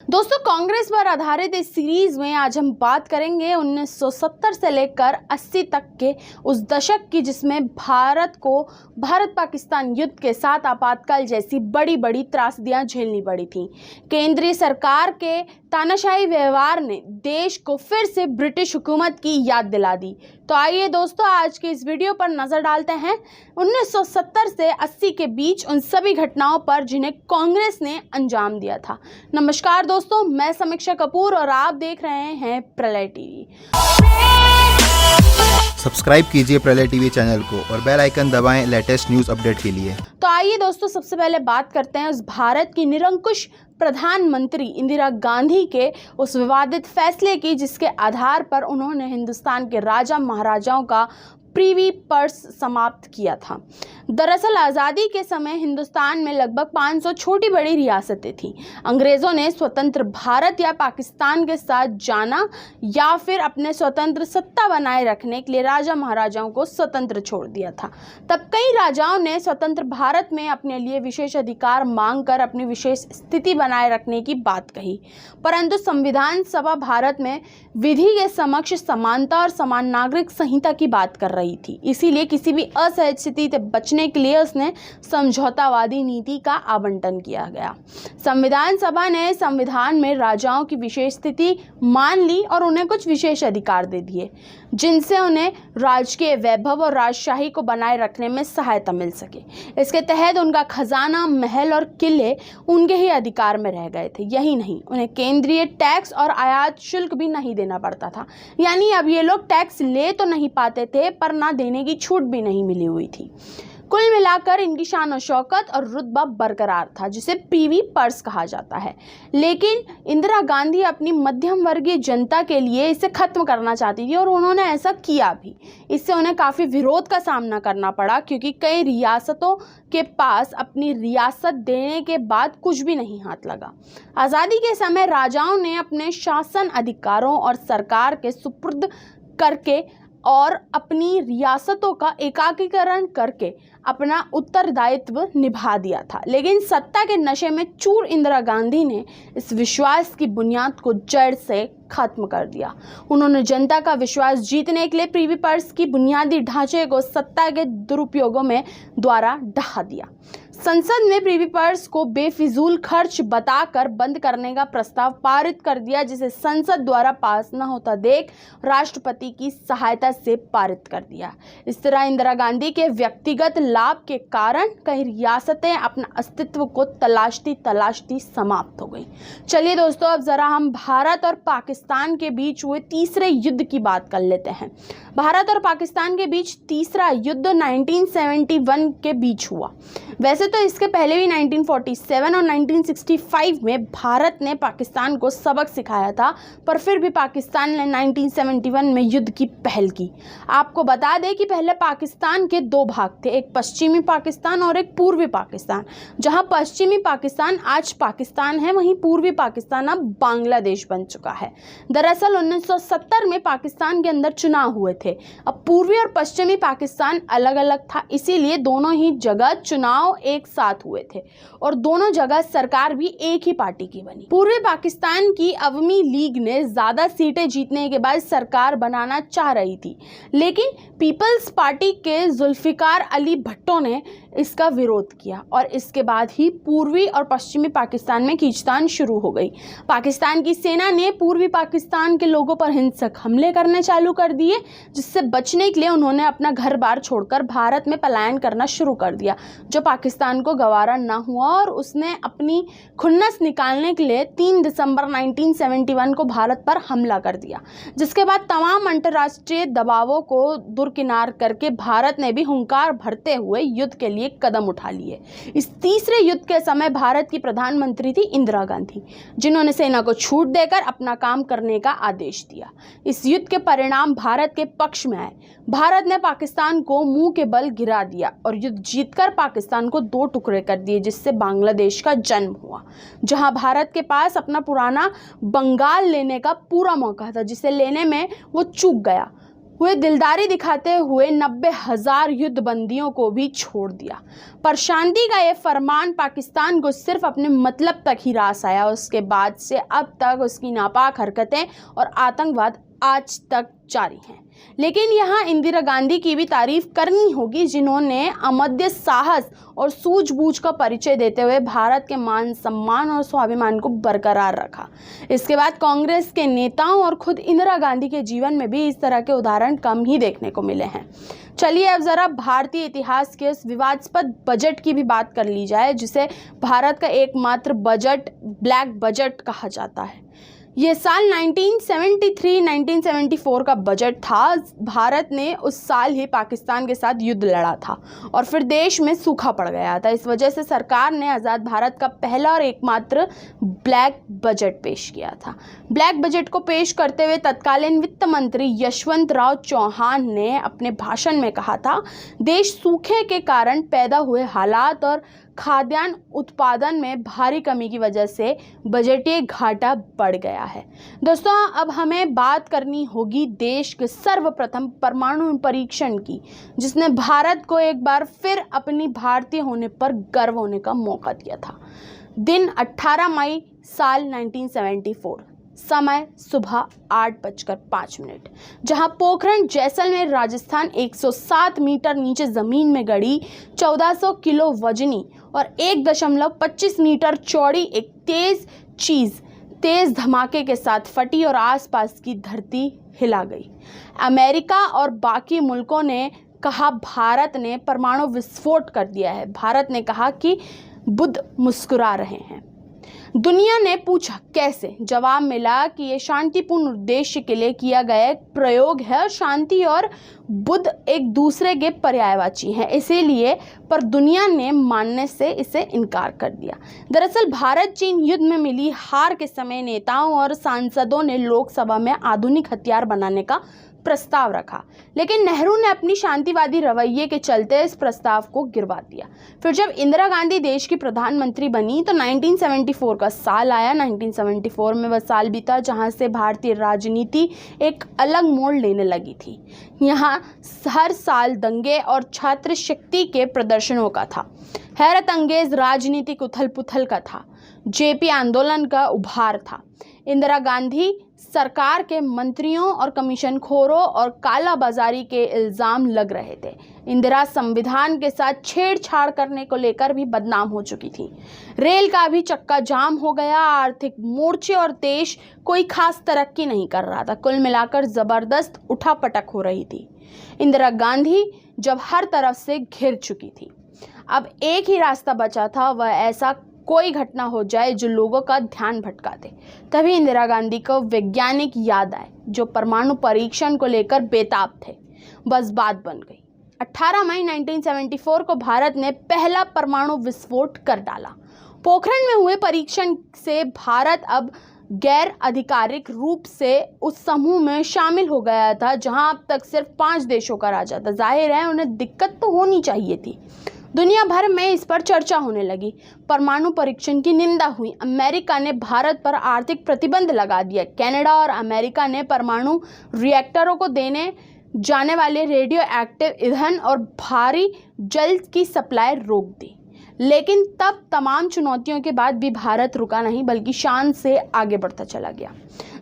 दोस्तों, कांग्रेस पर आधारित इस सीरीज में आज हम बात करेंगे 1970 से लेकर 80 तक के उस दशक की जिसमें भारत पाकिस्तान युद्ध के साथ आपातकाल जैसी बड़ी बड़ी त्रासदियां झेलनी पड़ी थीं। केंद्रीय सरकार के तानाशाही व्यवहार ने देश को फिर से ब्रिटिश हुकूमत की याद दिला दी। तो आइए दोस्तों, आज के इस वीडियो पर नजर डालते हैं 1970 से 80 के बीच उन सभी घटनाओं पर जिन्हें कांग्रेस ने अंजाम दिया था। नमस्कार दोस्तों, मैं समीक्षा कपूर और आप देख रहे हैं प्रलय टीवी। सब्सक्राइब कीजिए प्रलय टीवी चैनल को और बेल आइकन दबाएं लेटेस्ट न्यूज अपडेट के लिए। तो आइए दोस्तों, सबसे पहले बात करते हैं उस भारत की निरंकुश प्रधानमंत्री इंदिरा गांधी के उस विवादित फैसले की जिसके आधार पर उन्होंने हिंदुस्तान के राजा महाराजाओं का प्रीवी पर्स समाप्त किया था। दरअसल आज़ादी के समय हिंदुस्तान में लगभग 500 छोटी बड़ी रियासतें थीं। अंग्रेज़ों ने स्वतंत्र भारत या पाकिस्तान के साथ जाना या फिर अपने स्वतंत्र सत्ता बनाए रखने के लिए राजा महाराजाओं को स्वतंत्र छोड़ दिया था। तब कई राजाओं ने स्वतंत्र भारत में अपने लिए विशेष अधिकार मांगकर अपनी विशेष स्थिति बनाए रखने की बात कही, परंतु संविधान सभा भारत में विधि के समक्ष समानता और समान नागरिक संहिता की बात कर रही थी। इसीलिए किसी भी असहज स्थिति से बचने के लिए उसने समझौतावादी नीति का आवंटन किया गया। संविधान सभा ने संविधान में राजाओं की विशेष स्थिति मान ली और उन्हें कुछ विशेष अधिकार दे दिए जिनसे उन्हें राजकीय वैभव और राजशाही को बनाए रखने में सहायता मिल सके। इसके तहत उनका खजाना, महल और किले उनके ही अधिकार में रह गए थे। यही नहीं, उन्हें केंद्रीय टैक्स और आयात शुल्क भी नहीं देना पड़ता था। यानी अब ये लोग टैक्स ले तो नहीं पाते थे पर ना देने की छूट भी नहीं मिली हुई थी। कुल मिलाकर इनकी शान और शौकत और रुतबा बरकरार था, जिसे प्रीवी पर्स कहा जाता है। लेकिन इंदिरा गांधी अपनी मध्यम वर्गीय जनता के लिए इसे खत्म करना चाहती थी और उन्होंने ऐसा किया भी। इससे उन्हें काफ़ी विरोध का सामना करना पड़ा क्योंकि कई रियासतों के पास अपनी रियासत देने के बाद कुछ भी नहीं हाथ लगा। आज़ादी के समय राजाओं ने अपने शासन अधिकारों और सरकार के सुपुर्द करके और अपनी रियासतों का एकीकरण करके अपना उत्तरदायित्व निभा दिया था। लेकिन सत्ता के नशे में चूर इंदिरा गांधी ने इस विश्वास की बुनियाद को जड़ से खत्म कर दिया। उन्होंने जनता का विश्वास जीतने के लिए प्रीवी पर्स की बुनियादी ढांचे को सत्ता के दुरुपयोगों में द्वारा ढहा दिया। संसद ने प्रीवी पर्स को बेफिजूल खर्च बताकर बंद करने का प्रस्ताव पारित कर दिया, जिसे संसद द्वारा पास न होता देख राष्ट्रपति की सहायता से पारित कर दिया। इस तरह इंदिरा गांधी के व्यक्तिगत लाभ के कारण कई रियासतें अपना अस्तित्व को तलाशती समाप्त हो गई। चलिए दोस्तों, अब जरा हम भारत और पाकिस्तान के बीच हुए तीसरे युद्ध की बात कर लेते हैं। भारत और पाकिस्तान के बीच तीसरा युद्ध 1971 के बीच हुआ। वैसे तो इसके पहले भी 1947 और 1965 में भारत ने पाकिस्तान को सबक सिखाया था, पर फिर भी पाकिस्तान ने 1971 में युद्ध की पहल की। आपको बता दें कि पहले पाकिस्तान के दो भाग थे, एक पश्चिमी पाकिस्तान और एक पूर्वी पाकिस्तान। जहां पश्चिमी पाकिस्तान आज पाकिस्तान है, वहीं पूर्वी पाकिस्तान अब बांग्लादेश बन चुका है। दरअसल 1970 में पाकिस्तान के अंदर चुनाव हुए थे। अब पूर्वी और पश्चिमी पाकिस्तान अलग अलग था, इसीलिए दोनों ही जगह चुनाव एक साथ हुए थे और दोनों जगह सरकार भी एक ही पार्टी की बनी। पूर्वी पाकिस्तान की अवमी लीग ने ज्यादा सीटें जीतने के बाद सरकार बनाना चाह रही थी, लेकिन पीपल्स पार्टी के जुल्फिकार अली भुट्टो ने इसका विरोध किया और इसके बाद ही पूर्वी और पश्चिमी पाकिस्तान में खींचतान शुरू हो गई। पाकिस्तान की सेना ने पूर्वी पाकिस्तान के लोगों पर हिंसक हमले करने चालू कर दिए, जिससे बचने के लिए उन्होंने अपना घर बार छोड़कर भारत में पलायन करना शुरू कर दिया, जो पाकिस्तान को गवारा न हुआ और उसने अपनी खुन्नस निकालने के लिए 3 दिसंबर 1971 को भारत पर हमला कर दिया, जिसके बाद तमाम अंतर्राष्ट्रीय दबावों को दुरकिनार करके भारत ने भी हुंकार भरते हुए युद्ध के लिए कदम उठा लिए। इस तीसरे युद्ध के समय भारत की प्रधानमंत्री थी इंदिरा गांधी, जिन्होंने सेना को छूट देकर अपना काम करने का आदेश दिया। इस युद्ध के परिणाम भारत के पक्ष में आए। भारत ने पाकिस्तान को मुंह के बल गिरा दिया और युद्ध जीतकर पाकिस्तान को 2 टुकड़े कर दिए, जिससे बांग्लादेश का जन्म हुआ, जहां भारत के पास अपना पुराना बंगाल लेने का पूरा मौका था, जिसे लेने में वो चूक गया। हुए दिलदारी दिखाते हुए 90,000 युद्ध बंदियों को भी छोड़ दिया। पर शांति का ये फरमान पाकिस्तान को सिर्फ अपने मतलब तक ही रास आया। उसके बाद से अब तक उसकी नापाक हरकतें और आतंकवाद आज तक जारी हैं। लेकिन यहाँ इंदिरा गांधी की भी तारीफ करनी होगी, जिन्होंने अमद्य साहस और सूझबूझ का परिचय देते हुए भारत के मान सम्मान और स्वाभिमान को बरकरार रखा। इसके बाद कांग्रेस के नेताओं और खुद इंदिरा गांधी के जीवन में भी इस तरह के उदाहरण कम ही देखने को मिले हैं। चलिए अब जरा भारतीय इतिहास के उस विवादास्पद बजट की भी बात कर ली जाए, जिसे भारत का एकमात्र बजट ब्लैक बजट कहा जाता है। ये साल 1973-1974 का बजट था। भारत ने उस साल ही पाकिस्तान के साथ युद्ध लड़ा था और फिर देश में सूखा पड़ गया था। इस वजह से सरकार ने आज़ाद भारत का पहला और एकमात्र ब्लैक बजट पेश किया था। ब्लैक बजट को पेश करते हुए तत्कालीन वित्त मंत्री यशवंत राव चौहान ने अपने भाषण में कहा था, देश सूखे के कारण पैदा हुए हालात और खाद्यान्न उत्पादन में भारी कमी की वजह से बजटीय घाटा बढ़ गया है। दोस्तों, अब हमें बात करनी होगी देश के सर्वप्रथम परमाणु परीक्षण की, जिसने भारत को एक बार फिर अपनी भारतीय होने पर गर्व होने का मौका दिया था। दिन 18 मई साल 1974, समय सुबह 8:05, जहां पोखरण जैसलमेर राजस्थान 107 मीटर नीचे ज़मीन में गड़ी 1400 किलो वजनी और 1.25 मीटर चौड़ी एक तेज धमाके के साथ फटी और आसपास की धरती हिला गई। अमेरिका और बाकी मुल्कों ने कहा भारत ने परमाणु विस्फोट कर दिया है। भारत ने कहा कि बुद्ध मुस्कुरा रहे हैं। दुनिया ने पूछा कैसे? जवाब मिला कि ये शांतिपूर्ण उद्देश्य के लिए किया गया एक प्रयोग है। शांति और बुद्ध एक दूसरे के पर्यायवाची हैं, इसीलिए पर दुनिया ने मानने से इसे इनकार कर दिया। दरअसल भारत चीन युद्ध में मिली हार के समय नेताओं और सांसदों ने लोकसभा में आधुनिक हथियार बनाने का प्रस्ताव रखा, लेकिन नेहरू ने अपनी शांतिवादी रवैये के चलते इस प्रस्ताव को गिरवा दिया। फिर जब इंदिरा गांधी देश की प्रधानमंत्री बनी तो 1974 का साल आया। 1974 में वह साल बीता जहां से भारतीय राजनीति एक अलग मोड़ लेने लगी थी। यहाँ हर साल दंगे और छात्र शक्ति के प्रदर्शनों का था। हैरत अंगेज राजनीतिक उथल पुथल का था। जेपी आंदोलन का उभार था। इंदिरा गांधी सरकार के मंत्रियों और कमीशनखोरों और कालाबाजारी के इल्ज़ाम लग रहे थे। इंदिरा संविधान के साथ छेड़छाड़ करने को लेकर भी बदनाम हो चुकी थी। रेल का भी चक्का जाम हो गया। आर्थिक मोर्चे और देश कोई खास तरक्की नहीं कर रहा था। कुल मिलाकर ज़बरदस्त उठापटक हो रही थी। इंदिरा गांधी जब हर तरफ से घिर चुकी थी, अब एक ही रास्ता बचा था, वह ऐसा कोई घटना हो जाए जो लोगों का ध्यान भटका दे। तभी इंदिरा गांधी को वैज्ञानिक याद आए जो परमाणु परीक्षण को लेकर बेताब थे। बस बात बन गई। 18 मई 1974 को भारत ने पहला परमाणु विस्फोट कर डाला। पोखरण में हुए परीक्षण से भारत अब गैर आधिकारिक रूप से उस समूह में शामिल हो गया था जहां अब तक सिर्फ 5 देशों का राजा था। जाहिर है उन्हें दिक्कत तो होनी चाहिए थी। दुनिया भर में इस पर चर्चा होने लगी। परमाणु परीक्षण की निंदा हुई। अमेरिका ने भारत पर आर्थिक प्रतिबंध लगा दिया। कनाडा और अमेरिका ने परमाणु रिएक्टरों को देने जाने वाले रेडियो एक्टिव ईंधन और भारी जल की सप्लाई रोक दी। लेकिन तब तमाम चुनौतियों के बाद भी भारत रुका नहीं, बल्कि शान से आगे बढ़ता चला गया।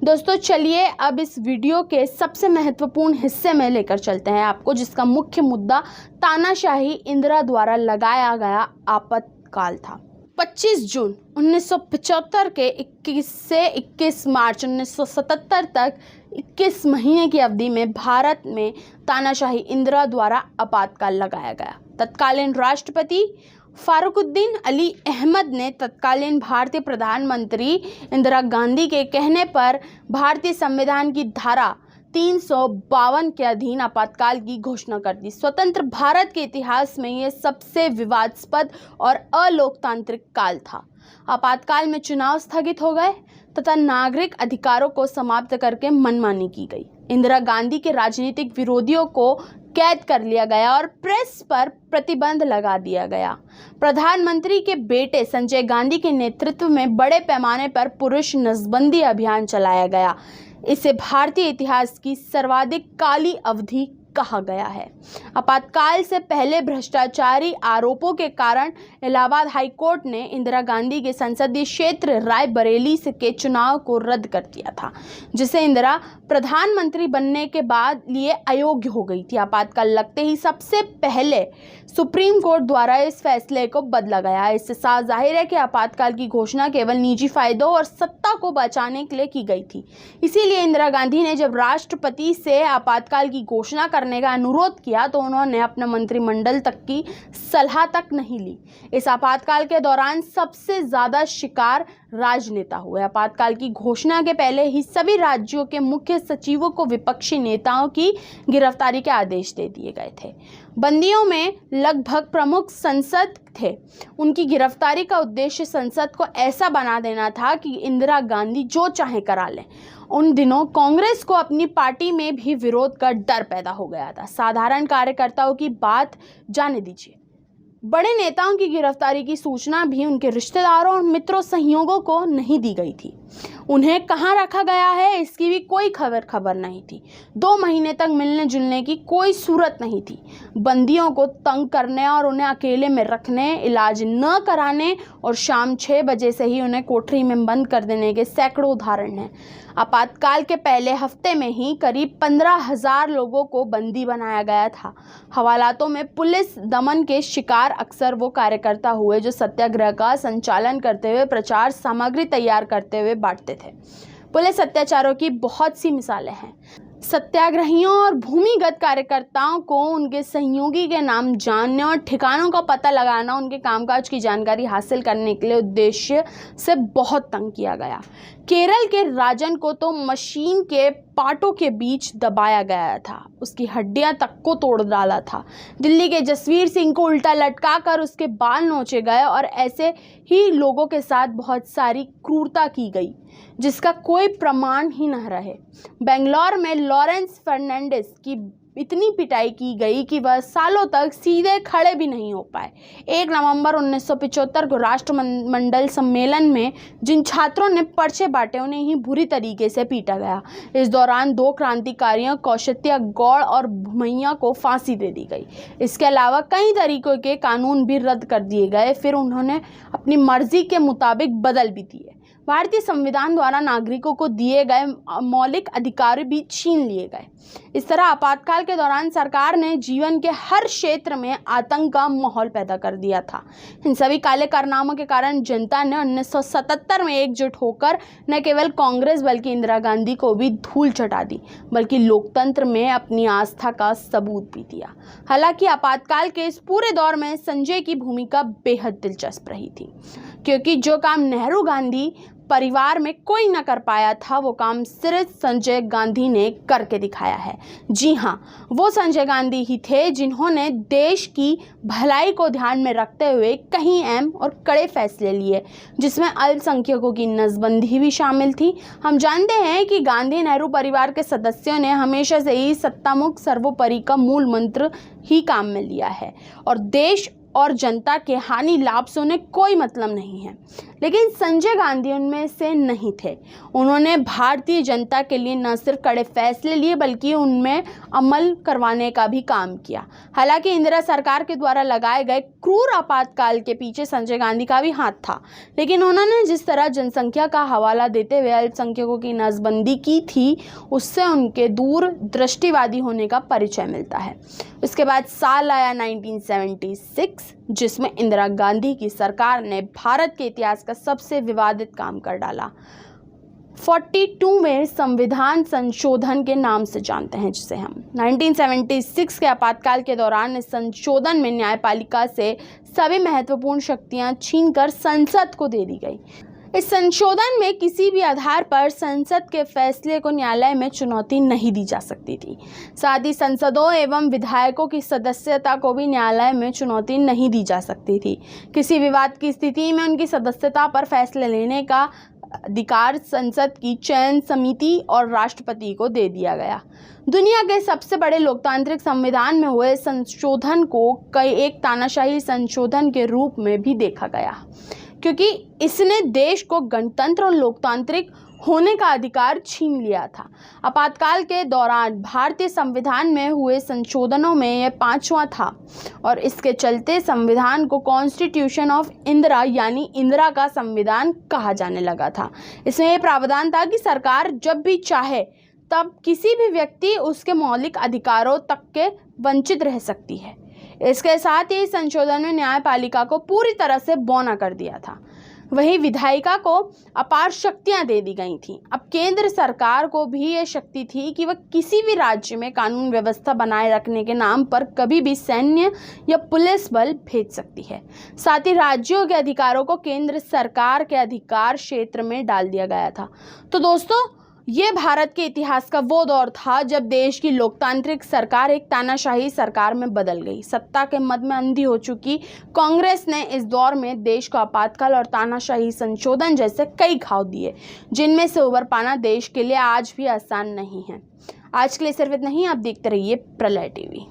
दोस्तों, चलिए अब इस वीडियो के सबसे महत्वपूर्ण हिस्से में लेकर चलते हैं आपको, जिसका मुख्य मुद्दा तानाशाही इंदिरा द्वारा लगाया गया आपातकाल था। 25 जून 1975 के 21 से 21 मार्च 1977 तक 21 महीने की अवधि में भारत में तानाशाही इंदिरा द्वारा आपातकाल लगाया गया। तत्कालीन राष्ट्रपति फारुकुद्दीन अली अहमद ने तत्कालीन भारतीय प्रधानमंत्री इंदिरा गांधी के कहने पर भारतीय संविधान की धारा 352 के अधीन आपातकाल की घोषणा कर दी। स्वतंत्र भारत के इतिहास में यह सबसे विवादास्पद और अलोकतांत्रिक काल था। आपातकाल में चुनाव स्थगित हो गए तथा नागरिक अधिकारों को समाप्त करके मनमानी की गई। इंदिरा गांधी के राजनीतिक विरोधियों को कैद कर लिया गया और प्रेस पर प्रतिबंध लगा दिया गया। प्रधानमंत्री के बेटे संजय गांधी के नेतृत्व में बड़े पैमाने पर पुरुष नसबंदी अभियान चलाया गया। इसे भारतीय इतिहास की सर्वाधिक काली अवधि कहा गया है। आपातकाल से पहले भ्रष्टाचारी आरोपों के कारण इलाहाबाद हाई कोर्ट ने इंदिरा गांधी के संसदीय क्षेत्र रायबरेली के चुनाव को रद्द कर दिया था, जिसे इंदिरा प्रधानमंत्री बनने के बाद लिए अयोग्य हो गई थी। आपातकाल लगते ही सबसे पहले सुप्रीम कोर्ट द्वारा इस फैसले को बदला गया। इससे साफ जाहिर है कि आपातकाल की घोषणा केवल निजी फायदों और सत्ता को बचाने के लिए की गई थी। इसीलिए इंदिरा गांधी ने जब राष्ट्रपति से आपातकाल की घोषणा करने का अनुरोध किया तो उन्होंने अपने मंत्रिमंडल तक की सलाह तक नहीं ली। इस आपातकाल के दौरान सबसे ज्यादा शिकार राजनेता हुए। आपातकाल की घोषणा के पहले ही सभी राज्यों के मुख्य सचिवों को विपक्षी नेताओं की गिरफ्तारी के आदेश दे दिए गए थे। बंदियों में लगभग प्रमुख संसद थे। उनकी गिरफ्तारी का उद्देश्य संसद को ऐसा बना देना था कि इंदिरा गांधी जो चाहे करा लें। उन दिनों कांग्रेस को अपनी पार्टी में भी विरोध का डर पैदा हो गया था। साधारण कार्यकर्ताओं की बात जाने दीजिए, बड़े नेताओं की गिरफ्तारी की सूचना भी उनके रिश्तेदारों और मित्रों सहयोगियों को नहीं दी गई थी। उन्हें कहाँ रखा गया है इसकी भी कोई खबर नहीं थी। 2 महीने तक मिलने जुलने की कोई सूरत नहीं थी। बंदियों को तंग करने और उन्हें अकेले में रखने, इलाज न कराने और शाम 6 बजे से ही उन्हें कोठरी में बंद कर देने के सैकड़ों उदाहरण हैं। आपातकाल के पहले हफ्ते में ही करीब 15,000 लोगों को बंदी बनाया गया था। हवालातों में पुलिस दमन के शिकार अक्सर वो कार्यकर्ता हुए जो सत्याग्रह का संचालन करते हुए प्रचार सामग्री तैयार करते हुए बांटते थे। पुलिस अत्याचारों की बहुत सी मिसालें हैं। सत्याग्रहियों और भूमिगत कार्यकर्ताओं को उनके सहयोगी के नाम जानने और ठिकानों का पता लगाना, उनके कामकाज की जानकारी हासिल करने के लिए उद्देश्य से बहुत तंग किया गया। केरल के राजन को तो मशीन के पाटों के बीच दबाया गया था, उसकी हड्डियां तक को तोड़ डाला था। दिल्ली के जसवीर सिंह को उल्टा लटका कर उसके बाल नोचे गए और ऐसे ही लोगों के साथ बहुत सारी क्रूरता की गई जिसका कोई प्रमाण ही न रहे। बेंगलोर में लॉरेंस फर्नांडिस की इतनी पिटाई की गई कि वह सालों तक सीधे खड़े भी नहीं हो पाए। 1 नवंबर 1975 को राष्ट्रमंडल सम्मेलन में जिन छात्रों ने पर्चे बांटे उन्हें ही बुरी तरीके से पीटा गया। इस दौरान 2 क्रांतिकारियों कौशत्य गौड़ और भुमैया को फांसी दे दी गई। इसके अलावा कई तरीकों के कानून भी रद्द कर दिए गए, फिर उन्होंने अपनी मर्जी के मुताबिक बदल भी दिए। भारतीय संविधान द्वारा नागरिकों को दिए गए मौलिक अधिकार भी छीन लिए गए। इस तरह आपातकाल के दौरान सरकार ने जीवन के हर क्षेत्र में आतंक का माहौल पैदा कर दिया था। इन सभी काले कारनामों के कारण जनता ने 1977 में एकजुट होकर न केवल कांग्रेस बल्कि इंदिरा गांधी को भी धूल चटा दी, बल्कि लोकतंत्र में अपनी आस्था का सबूत भी दिया। हालांकि आपातकाल के इस पूरे दौर में संजय की भूमिका बेहद दिलचस्प रही थी, क्योंकि जो काम नेहरू गांधी परिवार में कोई न कर पाया था वो काम सिर्फ संजय गांधी ने करके दिखाया है। जी हाँ, वो संजय गांधी ही थे जिन्होंने देश की भलाई को ध्यान में रखते हुए कई अहम और कड़े फैसले लिए, जिसमें अल्पसंख्यकों की नसबंदी भी शामिल थी। हम जानते हैं कि गांधी नेहरू परिवार के सदस्यों ने हमेशा से ही सत्तामुख सर्वोपरि का मूल मंत्र ही काम में लिया है और देश और जनता के हानि लाभ से उन्हें कोई मतलब नहीं है। लेकिन संजय गांधी उनमें से नहीं थे। उन्होंने भारतीय जनता के लिए न सिर्फ कड़े फैसले लिए बल्कि उनमें अमल करवाने का भी काम किया। हालांकि इंदिरा सरकार के द्वारा लगाए गए क्रूर आपातकाल के पीछे संजय गांधी का भी हाथ था, लेकिन उन्होंने जिस तरह जनसंख्या का हवाला देते हुए अल्पसंख्यकों की नसबंदी की थी उससे उनके दूर दृष्टिवादी होने का परिचय मिलता है। इसके बाद साल आया 1976 जिसमें इंदिरा गांधी की सरकार ने भारत के इतिहास का सबसे विवादित काम कर डाला। 42वें संविधान संशोधन के नाम से जानते हैं जिसे हम 1976 के आपातकाल के दौरान इस संशोधन में न्यायपालिका से सभी महत्वपूर्ण शक्तियां छीनकर संसद को दे दी गई। इस संशोधन में किसी भी आधार पर संसद के फैसले को न्यायालय में चुनौती नहीं दी जा सकती थी। साथ ही सांसदों एवं विधायकों की सदस्यता को भी न्यायालय में चुनौती नहीं दी जा सकती थी। किसी विवाद की स्थिति में उनकी सदस्यता पर फैसले लेने का अधिकार संसद की चयन समिति और राष्ट्रपति को दे दिया गया। दुनिया के सबसे बड़े लोकतांत्रिक संविधान में हुए संशोधन को कई एक तानाशाही संशोधन के रूप में भी देखा गया, क्योंकि इसने देश को गणतंत्र और लोकतांत्रिक होने का अधिकार छीन लिया था। आपातकाल के दौरान भारतीय संविधान में हुए संशोधनों में यह 5वां था और इसके चलते संविधान को कॉन्स्टिट्यूशन ऑफ इंदिरा यानी इंदिरा का संविधान कहा जाने लगा था। इसमें यह प्रावधान था कि सरकार जब भी चाहे तब किसी भी व्यक्ति उसके मौलिक अधिकारों तक के वंचित रह सकती है। इसके साथ ही संशोधन में न्यायपालिका को पूरी तरह से बौना कर दिया था। वहीं विधायिका को अपार शक्तियां दे दी गई थीं। अब केंद्र सरकार को भी यह शक्ति थी कि वह किसी भी राज्य में कानून व्यवस्था बनाए रखने के नाम पर कभी भी सैन्य या पुलिस बल भेज सकती है। साथ ही राज्यों के अधिकारों को केंद्र सरकार के अधिकार क्षेत्र में डाल दिया गया था। तो दोस्तों, ये भारत के इतिहास का वो दौर था जब देश की लोकतांत्रिक सरकार एक तानाशाही सरकार में बदल गई। सत्ता के मद में अंधी हो चुकी कांग्रेस ने इस दौर में देश को आपातकाल और तानाशाही संशोधन जैसे कई घाव दिए, जिनमें से उबर पाना देश के लिए आज भी आसान नहीं है। आज के लिए सिर्फ इतना ही। आप देखते रहिए प्रलय टीवी।